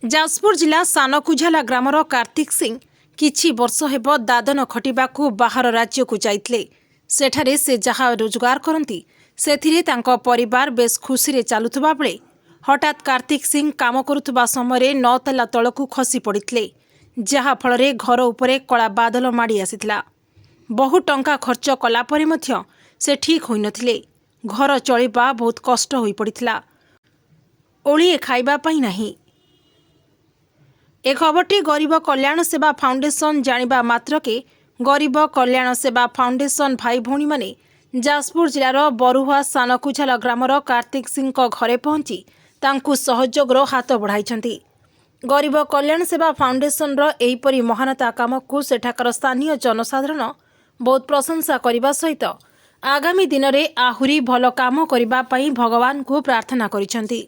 जाजपुर जिला सानकुझाला ग्रामर कार्तिक सिंह किछि वर्ष हेब दादन खटिबाकू बाहर राज्य को जाइतले। सेठारे से जहा रोजगार करती सेथिरे तांको परिवार बेस खुशी चलुवा बेले हठात कार्तिक सिंह काम करुवा समय 9 ताला तलकू खसी पड़ते जहा फल घर उपरे कला बादल माड़ी आसीथिला। बहु टंका खर्च कला परे मध्य से ठीक होई नथिले। घर चलिबा बहुत कष्ट होई पड़िथिला। ओळिए खाइबा पई नाही। ए खबरटी गरीब कल्याण सेवा फाउंडेशन जानिबा मात्रके गरीब कल्याण सेवा फाउंडेशन भाई भौणी माने जाजपुर जिलार बरुहा सानकुझाल ग्रामर कार्तिक सिंह घरे पहुंची तांकु सहयोगर हाथ बढ़ाई। गरीब कल्याण सेवा फाउंडेशन एहीपरि महानता काम को सेठाकर स्थानीय जनसाधारण बहुत प्रशंसा करने सहित आगामी दिन में आहुरी भल काम करने भगवान को प्रार्थना करिसेंती।